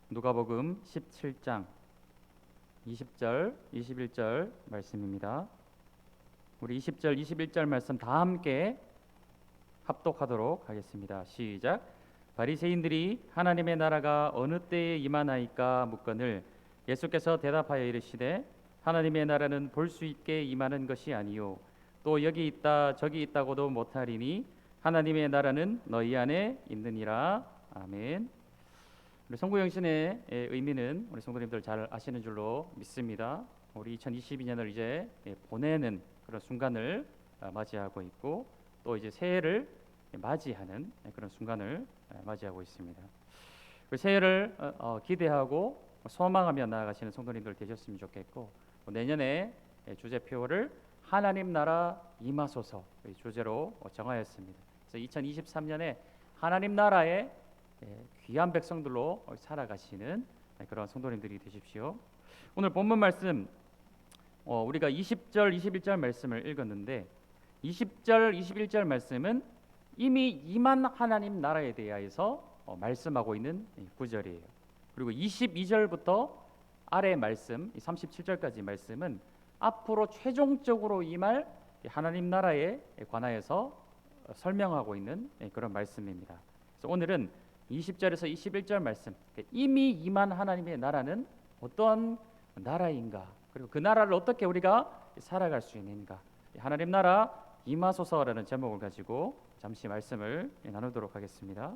누가복음 17장 20절, 21절 말씀입니다. 우리 20절, 21절 말씀 다 함께 합독하도록 하겠습니다. 시작. 바리새인들이 하나님의 나라가 어느 때에 임하나이까 묻거늘 예수께서 대답하여 이르시되 하나님의 나라는 볼 수 있게 임하는 것이 아니요 또 여기 있다 저기 있다고도 못하리니 하나님의 나라는 너희 안에 있느니라. 아멘. 우리 성부영신의 의미는 우리 성도님들 잘 아시는 줄로 믿습니다. 우리 2022년을 이제 보내는 그런 순간을 맞이하고 있고 또 이제 새해를 맞이하는 그런 순간을 맞이하고 있습니다. 그 새해를 기대하고 소망하며 나아가시는 성도님들 되셨으면 좋겠고 내년에 주제표를 하나님 나라 임하소서 주제로 정하였습니다. 그래서 2023년에 하나님 나라의 귀한 백성들로 살아가시는 그런 성도님들이 되십시오. 오늘 본문 말씀 우리가 20절, 21절 말씀을 읽었는데 20절, 21절 말씀은 이미 임한 하나님 나라에 대하여서 말씀하고 있는 구절이에요. 그리고 22절부터 아래 말씀 37절까지 말씀은 앞으로 최종적으로 임할 하나님 나라에 관하여서 설명하고 있는 그런 말씀입니다. 그래서 오늘은 20절에서 21절 말씀, 이미 임한 하나님의 나라는 어떠한 나라인가, 그리고 그 나라를 어떻게 우리가 살아갈 수 있는가, 하나님 나라 임하소서라는 제목을 가지고 잠시 말씀을 나누도록 하겠습니다.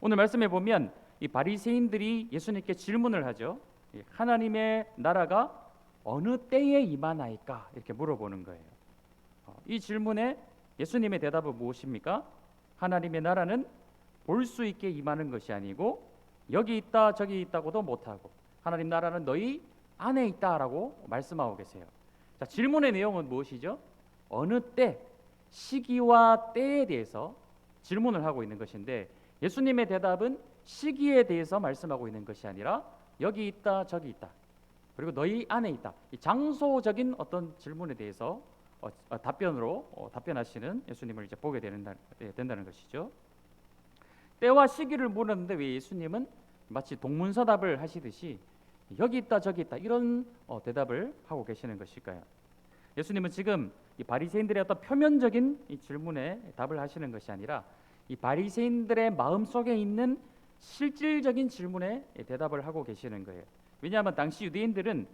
오늘 말씀에 보면 이 바리새인들이 예수님께 질문을 하죠. 하나님의 나라가 어느 때에 임하나이까 이렇게 물어보는 거예요. 이 질문에 예수님의 대답은 무엇입니까? 하나님의 나라는 볼 수 있게 임하는 것이 아니고 여기 있다 저기 있다고도 못하고 하나님 나라는 너희 안에 있다라고 말씀하고 계세요. 자, 질문의 내용은 무엇이죠? 어느 때, 시기와 때에 대해서 질문을 하고 있는 것인데 예수님의 대답은 시기에 대해서 말씀하고 있는 것이 아니라 여기 있다 저기 있다 그리고 너희 안에 있다, 이 장소적인 어떤 질문에 대해서 답변하시는 예수님을 이제 보게 된다는 것이죠. 때와 시기를 물었는데 왜 예수님은 마치 동문서답을 하시듯이 여기 있다 저기 있다 이런 대답을 하고 계시는 것일까요? 예수님은 지금 이 바리새인들의 어떤 표면적인 이 질문에 답을 하시는 것이 아니라 이 바리새인들의 마음속에 있는 실질적인 질문에 대답을 하고 계시는 거예요. 왜냐하면 당시 유대인들은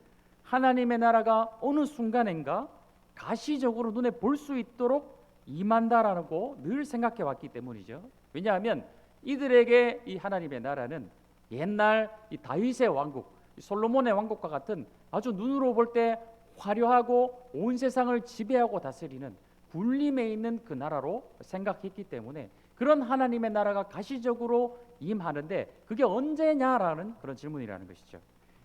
하나님의 나라가 어느 순간인가 가시적으로 눈에 볼 수 있도록 임한다라고 늘 생각해 왔기 때문이죠. 왜냐하면 이들에게 이 하나님의 나라는 옛날 이 다윗의 왕국, 솔로몬의 왕국과 같은 아주 눈으로 볼 때 화려하고 온 세상을 지배하고 다스리는 군림에 있는 그 나라로 생각했기 때문에 그런 하나님의 나라가 가시적으로 임하는데 그게 언제냐라는 그런 질문이라는 것이죠.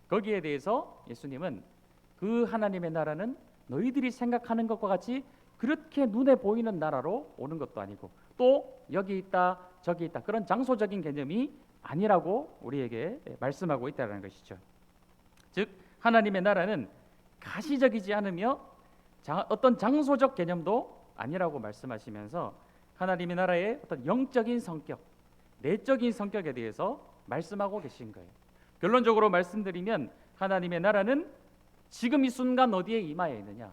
거기에 대해서 예수님은 그 하나님의 나라는 너희들이 생각하는 것과 같이 그렇게 눈에 보이는 나라로 오는 것도 아니고 또 여기 있다 저기 있다 그런 장소적인 개념이 아니라고 우리에게 말씀하고 있다는 것이죠. 즉 하나님의 나라는 가시적이지 않으며 어떤 장소적 개념도 아니라고 말씀하시면서 하나님의 나라의 어떤 영적인 성격, 내적인 성격에 대해서 말씀하고 계신 거예요. 결론적으로 말씀드리면 하나님의 나라는 지금 이 순간 어디에 임하여 있느냐?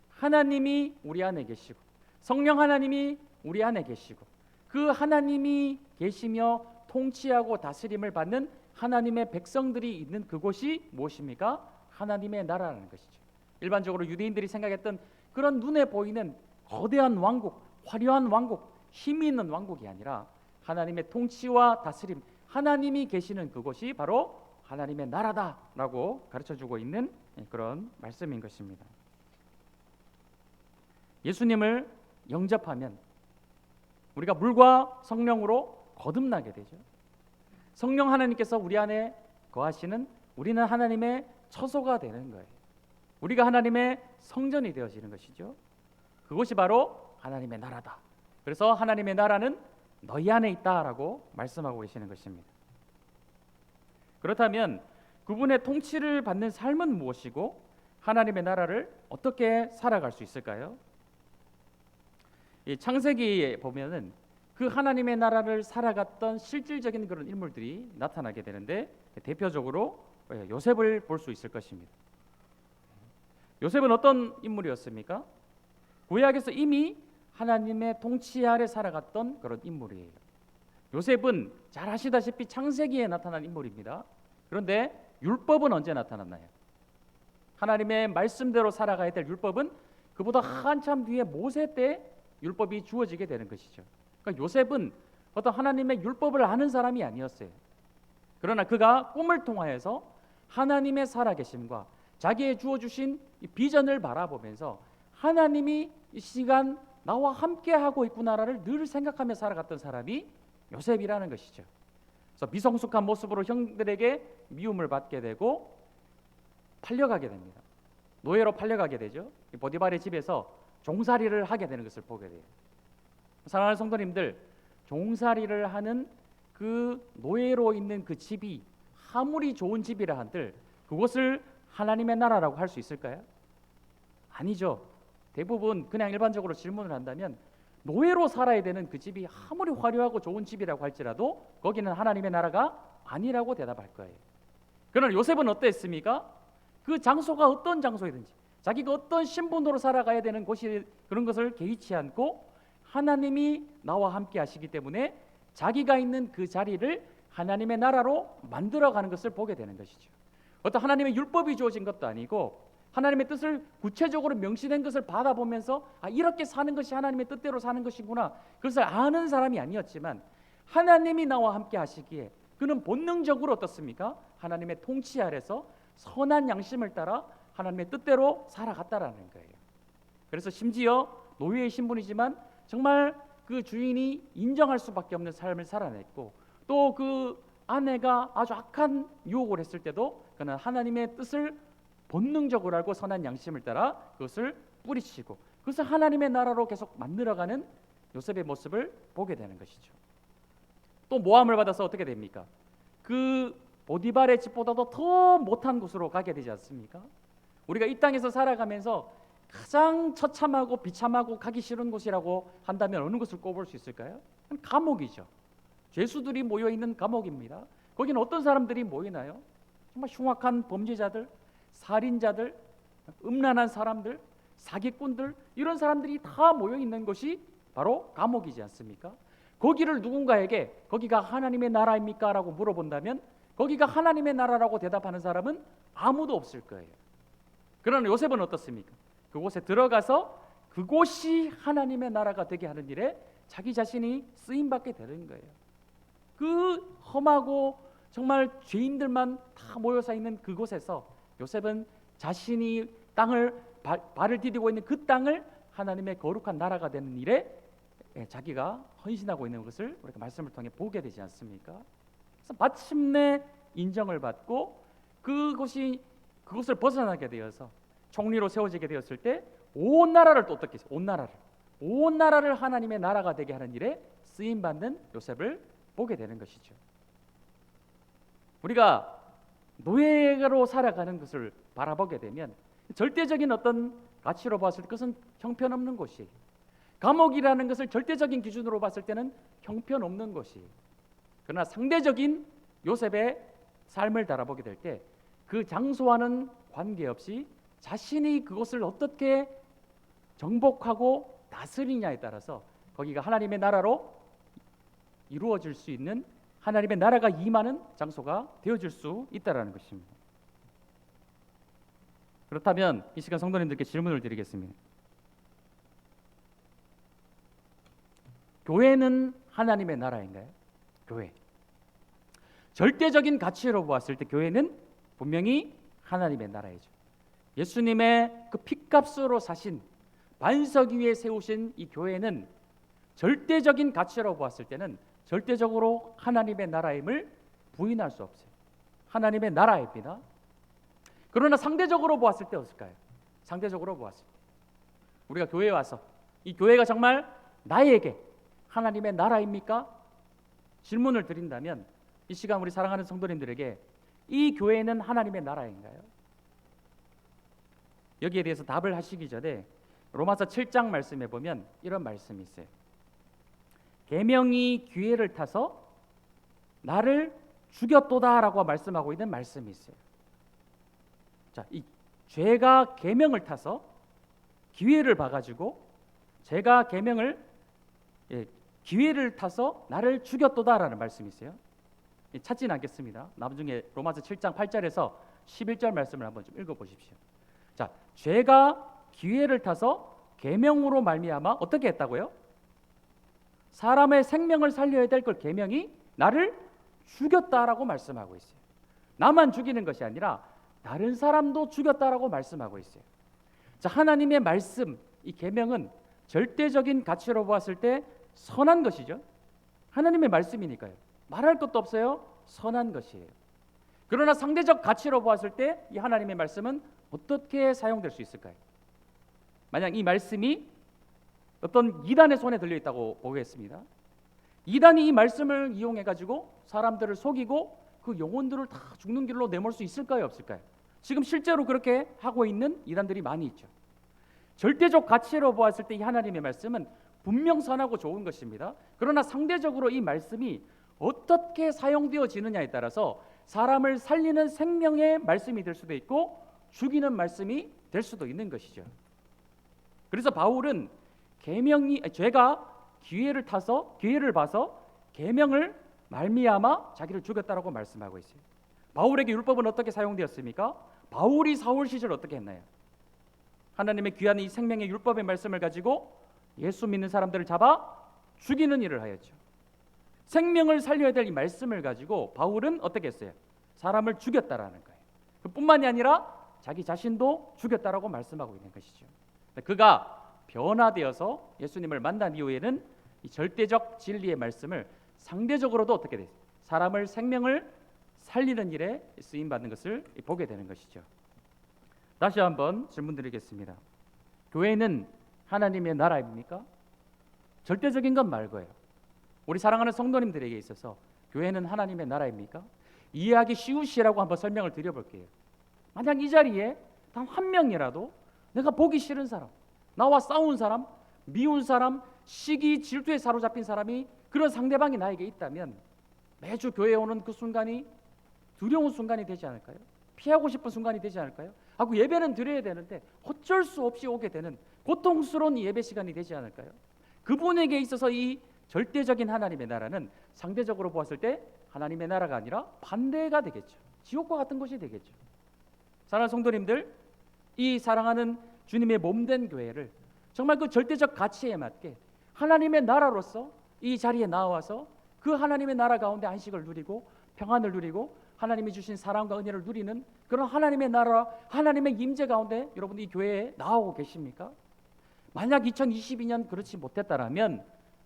하나님이 우리 안에 계시고 성령 하나님이 우리 안에 계시고 그 하나님이 계시며 통치하고 다스림을 받는 하나님의 백성들이 있는 그곳이 무엇입니까? 하나님의 나라라는 것이죠. 일반적으로 유대인들이 생각했던 그런 눈에 보이는 거대한 왕국, 화려한 왕국, 힘이 있는 왕국이 아니라 하나님의 통치와 다스림, 하나님이 계시는 그곳이 바로 하나님의 나라다라고 가르쳐주고 있는 그런 말씀인 것입니다. 예수님을 영접하면 우리가 물과 성령으로 거듭나게 되죠. 성령 하나님께서 우리 안에 거하시는 우리는 하나님의 처소가 되는 거예요. 우리가 하나님의 성전이 되어지는 것이죠. 그것이 바로 하나님의 나라다. 그래서 하나님의 나라는 너희 안에 있다라고 말씀하고 계시는 것입니다. 그렇다면 그분의 통치를 받는 삶은 무엇이고 하나님의 나라를 어떻게 살아갈 수 있을까요? 이 창세기에 보면은 그 하나님의 나라를 살아갔던 실질적인 그런 인물들이 나타나게 되는데, 대표적으로 요셉을 볼 수 있을 것입니다. 요셉은 어떤 인물이었습니까? 구약에서 이미 하나님의 통치 아래 살아갔던 그런 인물이에요. 요셉은 잘 아시다시피 창세기에 나타난 인물입니다. 그런데 율법은 언제 나타났나요? 하나님의 말씀대로 살아가야 될 율법은 그보다 한참 뒤에 모세 때 율법이 주어지게 되는 것이죠. 그러니까 요셉은 어떤 하나님의 율법을 아는 사람이 아니었어요. 그러나 그가 꿈을 통하여서 하나님의 살아계심과 자기의 주어주신 이 비전을 바라보면서 하나님이 이 시간 나와 함께하고 있구나를 늘 생각하며 살아갔던 사람이 요셉이라는 것이죠. 그래서 미성숙한 모습으로 형들에게 미움을 받게 되고 팔려가게 됩니다. 노예로 팔려가게 되죠. 보디발의 집에서 종살이를 하게 되는 것을 보게 돼요. 사랑하는 성도님들, 종살이를 하는 그 노예로 있는 그 집이 아무리 좋은 집이라 한들 그것을 하나님의 나라라고 할 수 있을까요? 아니죠. 대부분 그냥 일반적으로 질문을 한다면 노예로 살아야 되는 그 집이 아무리 화려하고 좋은 집이라고 할지라도 거기는 하나님의 나라가 아니라고 대답할 거예요. 그러나 요셉은 어땠습니까? 그 장소가 어떤 장소이든지 자기가 어떤 신분으로 살아가야 되는 곳이 그런 것을 개의치 않고 하나님이 나와 함께 하시기 때문에 자기가 있는 그 자리를 하나님의 나라로 만들어가는 것을 보게 되는 것이죠. 어떤 하나님의 율법이 주어진 것도 아니고 하나님의 뜻을 구체적으로 명시된 것을 받아보면서 이렇게 사는 것이 하나님의 뜻대로 사는 것이구나, 그것을 아는 사람이 아니었지만 하나님이 나와 함께 하시기에 그는 본능적으로 어떻습니까? 하나님의 통치 아래서 선한 양심을 따라 하나님의 뜻대로 살아갔다라는 거예요. 그래서 심지어 노예의 신분이지만 정말 그 주인이 인정할 수밖에 없는 삶을 살아냈고, 또 그 아내가 아주 악한 유혹을 했을 때도 그는 하나님의 뜻을 본능적으로 알고 선한 양심을 따라 그것을 뿌리치고 그것을 하나님의 나라로 계속 만들어가는 요셉의 모습을 보게 되는 것이죠. 또 모함을 받아서 어떻게 됩니까? 그 보디발의 집보다도 더 못한 곳으로 가게 되지 않습니까? 우리가 이 땅에서 살아가면서 가장 처참하고 비참하고 가기 싫은 곳이라고 한다면 어느 곳을 꼽을 수 있을까요? 감옥이죠. 죄수들이 모여있는 감옥입니다. 거기는 어떤 사람들이 모이나요? 정말 흉악한 범죄자들, 살인자들, 음란한 사람들, 사기꾼들, 이런 사람들이 다 모여있는 것이 바로 감옥이지 않습니까? 거기를 누군가에게 거기가 하나님의 나라입니까? 라고 물어본다면 거기가 하나님의 나라라고 대답하는 사람은 아무도 없을 거예요. 그러나 요셉은 어떻습니까? 그곳에 들어가서 그곳이 하나님의 나라가 되게 하는 일에 자기 자신이 쓰임받게 되는 거예요. 그 험하고 정말 죄인들만 다 모여서 있는 그곳에서 요셉은 자신이 땅을 발을 디디고 있는 그 땅을 하나님의 거룩한 나라가 되는 일에 자기가 헌신하고 있는 것을 우리가 말씀을 통해 보게 되지 않습니까? 그래서 마침내 인정을 받고 그곳을 벗어나게 되어서 총리로 세워지게 되었을 때 온 나라를 또 어떻게 했어요? 온 나라를 하나님의 나라가 되게 하는 일에 쓰임 받는 요셉을 보게 되는 것이죠. 우리가 노예로 살아가는 것을 바라보게 되면 절대적인 어떤 가치로 봤을 때 그것은 형편없는 곳이에요. 감옥이라는 것을 절대적인 기준으로 봤을 때는 형편없는 곳이에요. 그러나 상대적인 요셉의 삶을 바라보게 될 때 그 장소와는 관계없이 자신이 그것을 어떻게 정복하고 다스리냐에 따라서 거기가 하나님의 나라로 이루어질 수 있는, 하나님의 나라가 임하는 장소가 되어질 수 있다는 것입니다. 그렇다면 이 시간 성도님들께 질문을 드리겠습니다. 교회는 하나님의 나라인가요? 교회. 절대적인 가치로 보았을 때 교회는 분명히 하나님의 나라이죠. 예수님의 그 핏값으로 사신 반석 위에 세우신 이 교회는 절대적인 가치로 보았을 때는 절대적으로 하나님의 나라임을 부인할 수 없어요. 하나님의 나라입니다. 그러나 상대적으로 보았을 때 어떨까요? 상대적으로 보았을 때 우리가 교회에 와서 이 교회가 정말 나에게 하나님의 나라입니까? 질문을 드린다면 이 시간 우리 사랑하는 성도님들에게 이 교회는 하나님의 나라인가요? 여기에 대해서 답을 하시기 전에 로마서 7장 말씀에 보면 이런 말씀이 있어요. 계명이 기회를 타서 나를 죽였도다라고 말씀하고 있는 말씀이 있어요. 자, 이 죄가 계명을 타서 기회를 봐가지고 제가 계명을 기회를 타서 나를 죽였도다라는 말씀이 있어요. 찾지는 않겠습니다. 나중에 로마서 7장 8절에서 11절 말씀을 한번 좀 읽어보십시오. 자, 죄가 기회를 타서 계명으로 말미암아 어떻게 했다고요? 사람의 생명을 살려야 될 걸 계명이 나를 죽였다라고 말씀하고 있어요. 나만 죽이는 것이 아니라 다른 사람도 죽였다라고 말씀하고 있어요. 자, 하나님의 말씀, 이 계명은 절대적인 가치로 보았을 때 선한 것이죠. 하나님의 말씀이니까요. 말할 것도 없어요. 선한 것이에요. 그러나 상대적 가치로 보았을 때 이 하나님의 말씀은 어떻게 사용될 수 있을까요? 만약 이 말씀이 어떤 이단의 손에 들려 있다고 보겠습니다. 이단이 이 말씀을 이용해 가지고 사람들을 속이고 그 영혼들을 다 죽는 길로 내몰 수 있을까요, 없을까요? 지금 실제로 그렇게 하고 있는 이단들이 많이 있죠. 절대적 가치로 보았을 때 이 하나님의 말씀은 분명 선하고 좋은 것입니다. 그러나 상대적으로 이 말씀이 어떻게 사용되어지느냐에 따라서 사람을 살리는 생명의 말씀이 될 수도 있고 죽이는 말씀이 될 수도 있는 것이죠. 그래서 바울은 죄가 기회를 봐서 계명을 말미암아 자기를 죽였다라고 말씀하고 있어요. 바울에게 율법은 어떻게 사용되었습니까? 바울이 사울 시절 어떻게 했나요? 하나님의 귀한 이 생명의 율법의 말씀을 가지고 예수 믿는 사람들을 잡아 죽이는 일을 하였죠. 생명을 살려야 될 이 말씀을 가지고 바울은 어떻게 했어요? 사람을 죽였다라는 거예요. 그뿐만이 아니라 자기 자신도 죽였다라고 말씀하고 있는 것이죠. 그가 변화되어서 예수님을 만난 이후에는 이 절대적 진리의 말씀을 상대적으로도 어떻게 돼요? 사람을 생명을 살리는 일에 쓰임 받는 것을 보게 되는 것이죠. 다시 한번 질문드리겠습니다. 교회는 하나님의 나라입니까? 절대적인 건 말고요. 우리 사랑하는 성도님들에게 있어서 교회는 하나님의 나라입니까? 이해하기 쉬우시라고 한번 설명을 드려볼게요. 만약 이 자리에 단 한 명이라도 내가 보기 싫은 사람, 나와 싸운 사람, 미운 사람, 시기, 질투에 사로잡힌 사람이 그런 상대방이 나에게 있다면 매주 교회에 오는 그 순간이 두려운 순간이 되지 않을까요? 피하고 싶은 순간이 되지 않을까요? 하고 예배는 드려야 되는데 어쩔 수 없이 오게 되는 고통스러운 예배 시간이 되지 않을까요? 그분에게 있어서 이 절대적인 하나님의 나라는 상대적으로 보았을 때 하나님의 나라가 아니라 반대가 되겠죠. 지옥과 같은 것이 되겠죠. 사랑하는 성도님들, 이 사랑하는 주님의 몸된 교회를 정말 그 절대적 가치에 맞게 하나님의 나라로서 이 자리에 나와서 그 하나님의 나라 가운데 안식을 누리고 평안을 누리고 하나님이 주신 사랑과 은혜를 누리는 그런 하나님의 나라, 하나님의 임재 가운데 여러분 이 교회에 나오고 계십니까? 만약 2022년 그렇지 못했다라면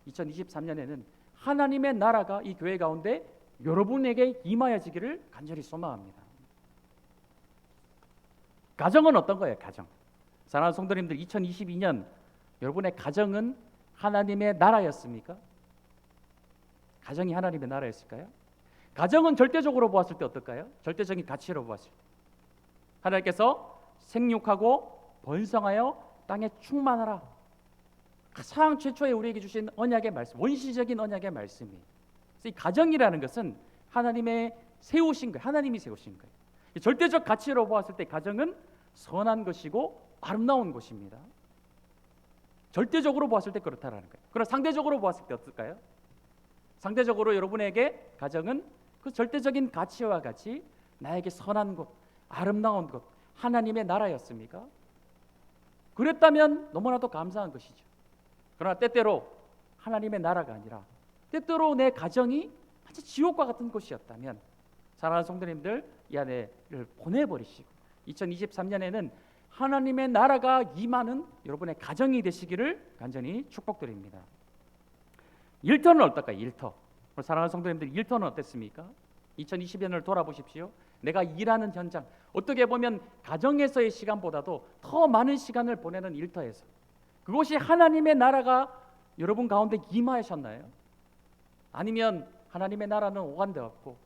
2023년에는 하나님의 나라가 이 교회 가운데 여러분에게 임하여지기를 간절히 소망합니다. 가정은 어떤 거예요? 가정. 사랑하는 성도님들, 2022년 여러분의 가정은 하나님의 나라였습니까? 가정이 하나님의 나라였을까요? 가정은 절대적으로 보았을 때 어떨까요? 절대적인 가치로 보았을 때 하나님께서 생육하고 번성하여 땅에 충만하라, 가장 최초에 우리에게 주신 언약의 말씀, 원시적인 언약의 말씀이. 그래서 이 가정이라는 것은 하나님의 세우신 거예요. 하나님이 세우신 거예요. 절대적 가치로 보았을 때 가정은 선한 것이고 아름다운 것입니다. 절대적으로 보았을 때 그렇다라는 거예요. 그럼 상대적으로 보았을 때 어떨까요? 상대적으로 여러분에게 가정은 그 절대적인 가치와 같이 나에게 선한 것, 아름다운 것, 하나님의 나라였습니까? 그랬다면 너무나도 감사한 것이죠. 그러나 때때로 하나님의 나라가 아니라 때때로 내 가정이 마치 지옥과 같은 곳이었다면 사랑하는 성도님들, 이 안에를 보내버리시고 2023년에는 하나님의 나라가 임하는 여러분의 가정이 되시기를 간절히 축복드립니다. 일터는 어떨까요? 일터. 사랑하는 성도님들, 일터는 어땠습니까? 2020년을 돌아보십시오. 내가 일하는 현장, 어떻게 보면 가정에서의 시간보다도 더 많은 시간을 보내는 일터에서 그것이 하나님의 나라가 여러분 가운데 임하셨나요? 아니면 하나님의 나라는 오간되었고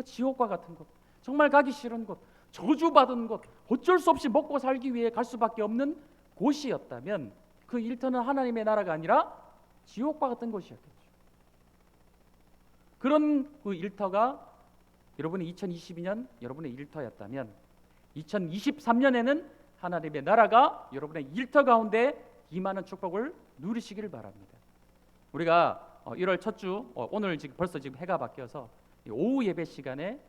지옥과 같은 곳, 정말 가기 싫은 곳, 저주받은 곳, 어쩔 수 없이 먹고 살기 위해 갈 수밖에 없는 곳이었다면 그 일터는 하나님의 나라가 아니라 지옥과 같은 곳이었겠죠. 그런 그 일터가 여러분의 2022년 여러분의 일터였다면 2023년에는 하나님의 나라가 여러분의 일터 가운데 임하는 축복을 누리시기를 바랍니다. 우리가 1월 첫 주 오늘 벌써 해가 바뀌어서 오후 예배 시간에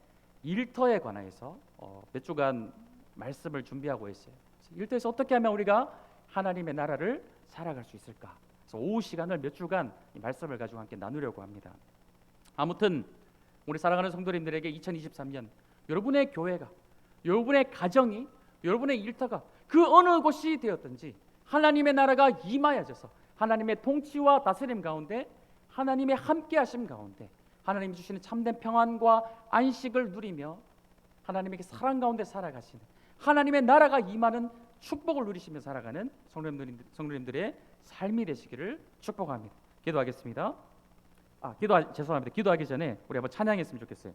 일터에 관해서 몇 주간 말씀을 준비하고 있어요. 일터에서 어떻게 하면 우리가 하나님의 나라를 살아갈 수 있을까? 그래서 오후 시간을 몇 주간 이 말씀을 가지고 함께 나누려고 합니다. 아무튼 우리 사랑하는 성도님들에게 2023년 여러분의 교회가, 여러분의 가정이, 여러분의 일터가 그 어느 곳이 되었든지 하나님의 나라가 임하여져서 하나님의 통치와 다스림 가운데, 하나님의 함께하심 가운데 하나님이 주시는 참된 평안과 안식을 누리며 하나님에게 사랑 가운데 살아가시는, 하나님의 나라가 임하는 축복을 누리시며 살아가는 성도님들의 삶이 되시기를 축복합니다. 기도하겠습니다. 죄송합니다. 기도하기 전에 우리 한번 찬양했으면 좋겠어요.